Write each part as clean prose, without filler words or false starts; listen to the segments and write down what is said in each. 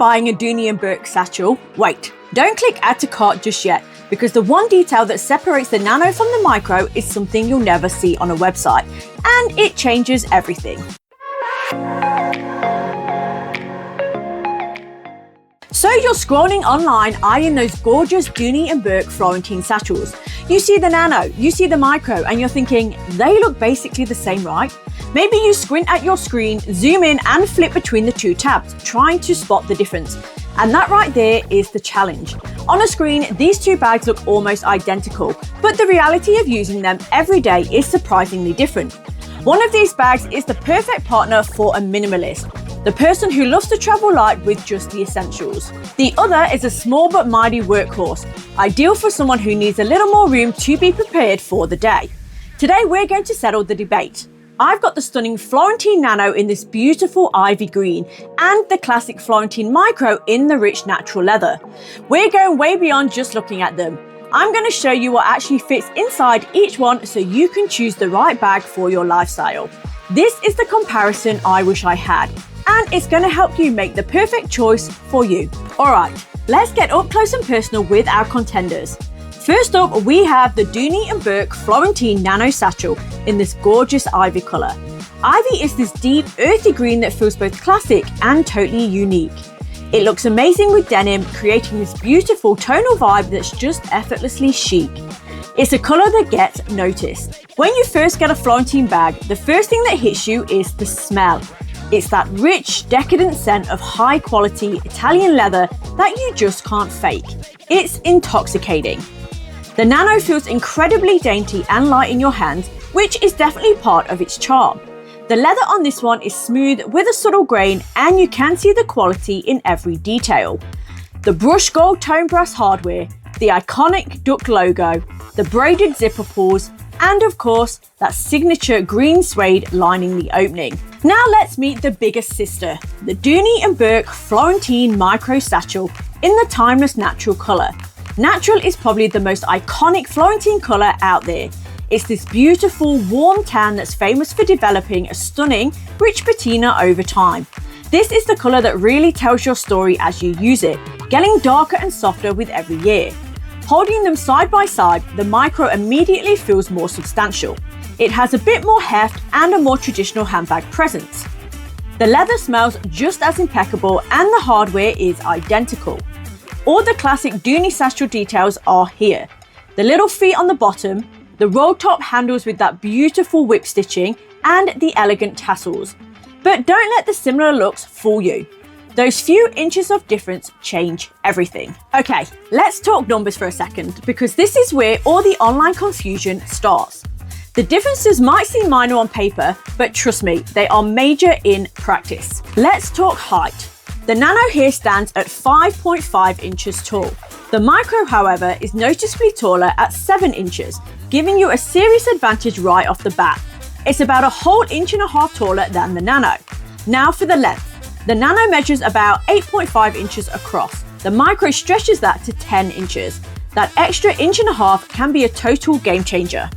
buying a Dooney Bourke satchel? Wait, don't click add to cart just yet, because the one detail that separates the Nano from the Micro is something you'll never see on a website, and it changes everything. So you're scrolling online eyeing those gorgeous Dooney Bourke Florentine satchels. You see the Nano, you see the Micro, and you're thinking, they look basically the same, right? Maybe you squint at your screen, zoom in and flip between the two tabs, trying to spot the difference. And that right there is the challenge. On a screen, these two bags look almost identical, but the reality of using them every day is surprisingly different. One of these bags is the perfect partner for a minimalist, the person who loves to travel light with just the essentials. The other is a small but mighty workhorse, ideal for someone who needs a little more room to be prepared for the day. Today we're going to settle the debate. I've got the stunning Florentine Nano in this beautiful ivy green and the classic Florentine Micro in the rich natural leather. We're going way beyond just looking at them. I'm going to show you what actually fits inside each one so you can choose the right bag for your lifestyle. This is the comparison I wish I had, and it's going to help you make the perfect choice for you. Alright, let's get up close and personal with our contenders. First up, we have the Dooney Bourke Florentine Nano Satchel in this gorgeous ivy colour. Ivy is this deep, earthy green that feels both classic and totally unique. It looks amazing with denim, creating this beautiful tonal vibe that's just effortlessly chic. It's a colour that gets noticed. When you first get a Florentine bag, the first thing that hits you is the smell. It's that rich, decadent scent of high-quality Italian leather that you just can't fake. It's intoxicating. The Nano feels incredibly dainty and light in your hands, which is definitely part of its charm. The leather on this one is smooth with a subtle grain, and you can see the quality in every detail. The brushed gold tone brass hardware, the iconic duck logo, the braided zipper pulls, and of course, that signature green suede lining the opening. Now let's meet the biggest sister, the Dooney Bourke Florentine Micro Satchel in the timeless natural colour. Natural is probably the most iconic Florentine colour out there. It's this beautiful, warm tan that's famous for developing a stunning, rich patina over time. This is the colour that really tells your story as you use it, getting darker and softer with every year. Holding them side by side, the Micro immediately feels more substantial. It has a bit more heft and a more traditional handbag presence. The leather smells just as impeccable and the hardware is identical. All the classic Dooney satchel details are here. The little feet on the bottom, the roll top handles with that beautiful whip stitching, and the elegant tassels. But don't let the similar looks fool you. Those few inches of difference change everything. Okay, let's talk numbers for a second, because this is where all the online confusion starts. The differences might seem minor on paper, but trust me, they are major in practice. Let's talk height. The Nano here stands at 5.5 inches tall. The Micro, however, is noticeably taller at 7 inches, giving you a serious advantage right off the bat. It's about a whole inch and a half taller than the Nano. Now for the length. The Nano measures about 8.5 inches across. The Micro stretches that to 10 inches. That extra inch and a half can be a total game changer.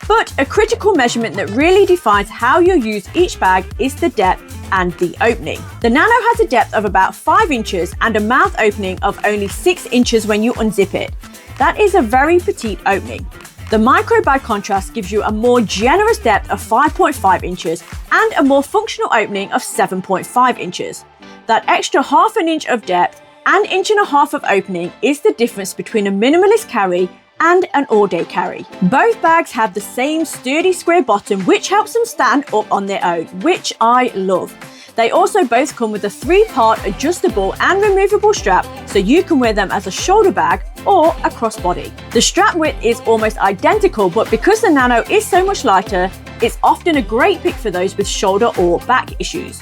But a critical measurement that really defines how you use each bag is the depth and the opening. The Nano has a depth of about 5 inches and a mouth opening of only 6 inches when you unzip it. That is a very petite opening. The Micro, by contrast, gives you a more generous depth of 5.5 inches and a more functional opening of 7.5 inches. That extra half an inch of depth and inch and a half of opening is the difference between a minimalist carry and an all-day carry. Both bags have the same sturdy square bottom, which helps them stand up on their own, which I love. They also both come with a 3-part adjustable and removable strap, so you can wear them as a shoulder bag or a crossbody. The strap width is almost identical, but because the Nano is so much lighter, it's often a great pick for those with shoulder or back issues.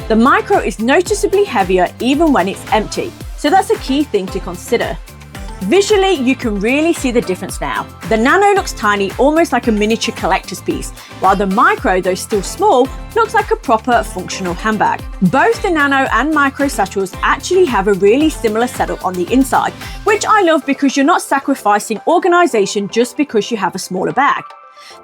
The Micro is noticeably heavier even when it's empty, so that's a key thing to consider. Visually, you can really see the difference now. The Nano looks tiny, almost like a miniature collector's piece, while the Micro, though still small, looks like a proper functional handbag. Both the Nano and Micro satchels actually have a really similar setup on the inside, which I love because you're not sacrificing organization just because you have a smaller bag.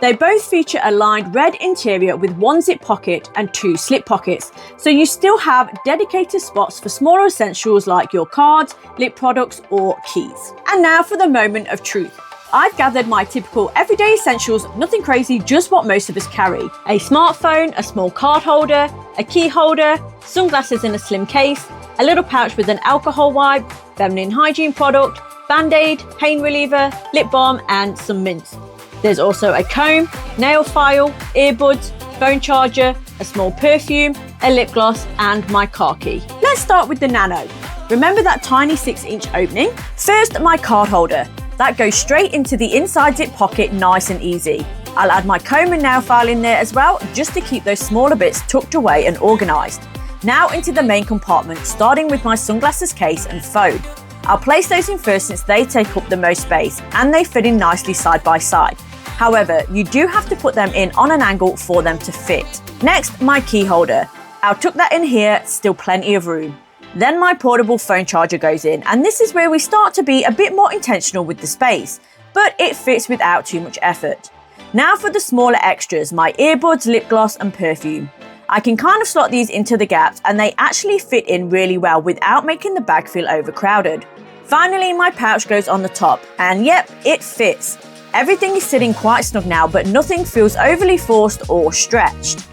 They both feature a lined red interior with one zip pocket and 2 slip pockets, so you still have dedicated spots for smaller essentials like your cards, lip products or keys. And now for the moment of truth. I've gathered my typical everyday essentials, nothing crazy, just what most of us carry. A smartphone, a small card holder, a key holder, sunglasses in a slim case, a little pouch with an alcohol wipe, feminine hygiene product, band-aid, pain reliever, lip balm and some mints. There's also a comb, nail file, earbuds, phone charger, a small perfume, a lip gloss and my car key. Let's start with the Nano. Remember that tiny 6-inch opening? First, my card holder. That goes straight into the inside zip pocket, nice and easy. I'll add my comb and nail file in there as well, just to keep those smaller bits tucked away and organised. Now into the main compartment, starting with my sunglasses case and phone. I'll place those in first since they take up the most space and they fit in nicely side by side. However, you do have to put them in on an angle for them to fit. Next, my key holder. I'll tuck that in here, still plenty of room. Then my portable phone charger goes in, and this is where we start to be a bit more intentional with the space, but it fits without too much effort. Now for the smaller extras, my earbuds, lip gloss and perfume. I can kind of slot these into the gaps and they actually fit in really well without making the bag feel overcrowded. Finally, my pouch goes on the top, and yep, it fits. Everything is sitting quite snug now, but nothing feels overly forced or stretched.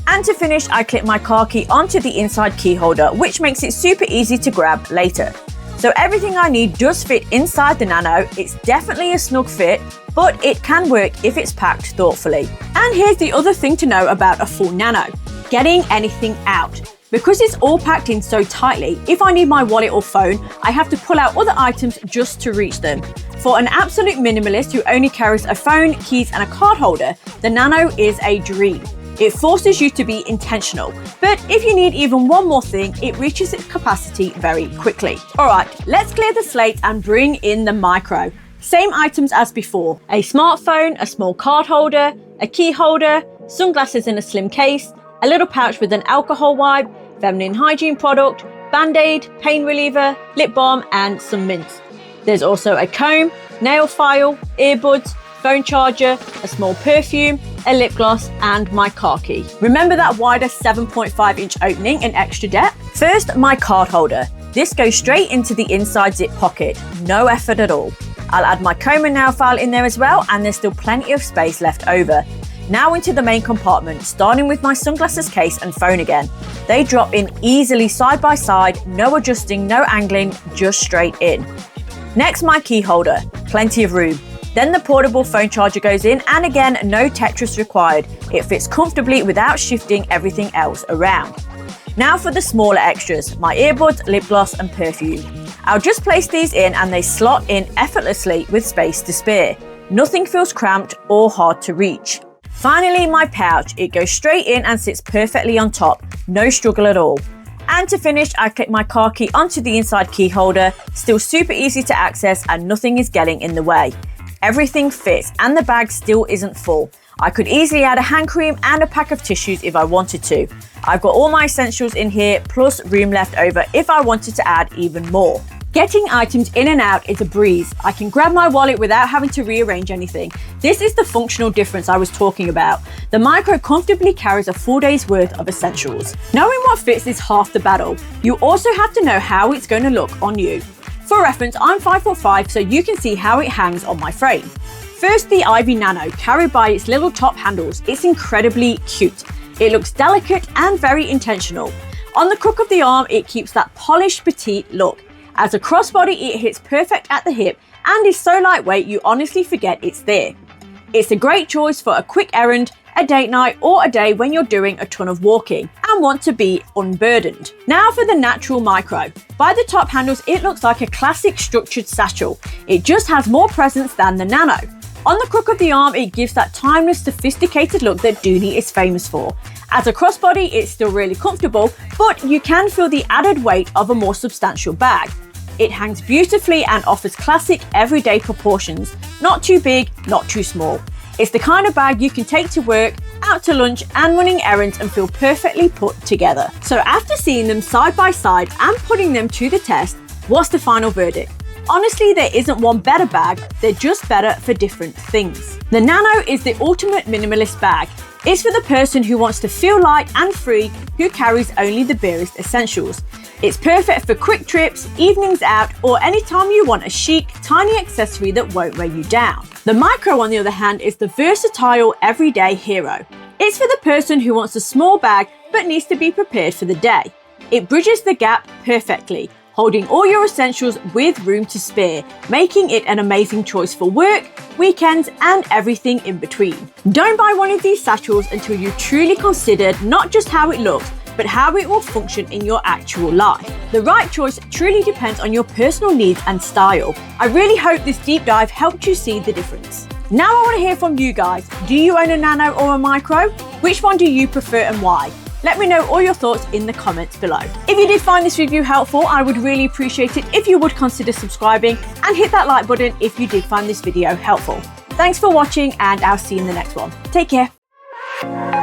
And to finish, I clip my car key onto the inside key holder, which makes it super easy to grab later. So everything I need does fit inside the Nano. It's definitely a snug fit, but it can work if it's packed thoughtfully. And here's the other thing to know about a full Nano: getting anything out. Because it's all packed in so tightly, if I need my wallet or phone, I have to pull out other items just to reach them. For an absolute minimalist who only carries a phone, keys and a card holder, the Nano is a dream. It forces you to be intentional, but if you need even one more thing, it reaches its capacity very quickly. Alright, let's clear the slate and bring in the micro. Same items as before: a smartphone, a small card holder, a key holder, sunglasses in a slim case, a little pouch with an alcohol wipe, feminine hygiene product, band-aid, pain reliever, lip balm and some mints. There's also a comb, nail file, earbuds, phone charger, a small perfume, a lip gloss and my car key. Remember that wider 7.5-inch opening and extra depth? First, my card holder. This goes straight into the inside zip pocket, no effort at all. I'll add my comb and nail file in there as well, and there's still plenty of space left over. Now into the main compartment, starting with my sunglasses case and phone again. They drop in easily side by side, no adjusting, no angling, just straight in. Next, my key holder, plenty of room. Then the portable phone charger goes in, and again, no Tetris required. It fits comfortably without shifting everything else around. Now for the smaller extras, my earbuds, lip gloss and perfume. I'll just place these in and they slot in effortlessly with space to spare. Nothing feels cramped or hard to reach. Finally, my pouch. It goes straight in and sits perfectly on top. No struggle at all. And to finish, I clip my car key onto the inside key holder. Still super easy to access and nothing is getting in the way. Everything fits and the bag still isn't full. I could easily add a hand cream and a pack of tissues if I wanted to. I've got all my essentials in here, plus room left over if I wanted to add even more. Getting items in and out is a breeze. I can grab my wallet without having to rearrange anything. This is the functional difference I was talking about. The Micro comfortably carries a full day's worth of essentials. Knowing what fits is half the battle. You also have to know how it's going to look on you. For reference, I'm 5'5", so you can see how it hangs on my frame. First, the Ivy Nano, carried by its little top handles. It's incredibly cute. It looks delicate and very intentional. On the crook of the arm, it keeps that polished petite look. As a crossbody, it hits perfect at the hip and is so lightweight you honestly forget it's there. It's a great choice for a quick errand, a date night or a day when you're doing a ton of walking and want to be unburdened. Now for the Natural Micro. By the top handles, it looks like a classic structured satchel. It just has more presence than the Nano. On the crook of the arm, it gives that timeless, sophisticated look that Dooney is famous for. As a crossbody, it's still really comfortable, but you can feel the added weight of a more substantial bag. It hangs beautifully and offers classic everyday proportions. Not too big, not too small. It's the kind of bag you can take to work, out to lunch and running errands and feel perfectly put together. So after seeing them side by side and putting them to the test, what's the final verdict? Honestly, there isn't one better bag, they're just better for different things. The Nano is the ultimate minimalist bag. It's for the person who wants to feel light and free, who carries only the barest essentials. It's perfect for quick trips, evenings out, or anytime you want a chic, tiny accessory that won't weigh you down. The Micro, on the other hand, is the versatile, everyday hero. It's for the person who wants a small bag but needs to be prepared for the day. It bridges the gap perfectly, holding all your essentials with room to spare, making it an amazing choice for work, weekends, and everything in between. Don't buy one of these satchels until you've truly considered not just how it looks, but how it will function in your actual life. The right choice truly depends on your personal needs and style. I really hope this deep dive helped you see the difference. Now I want to hear from you guys. Do you own a Nano or a Micro? Which one do you prefer and why? Let me know all your thoughts in the comments below. If you did find this review helpful, I would really appreciate it if you would consider subscribing and hit that like button if you did find this video helpful. Thanks for watching, and I'll see you in the next one. Take care.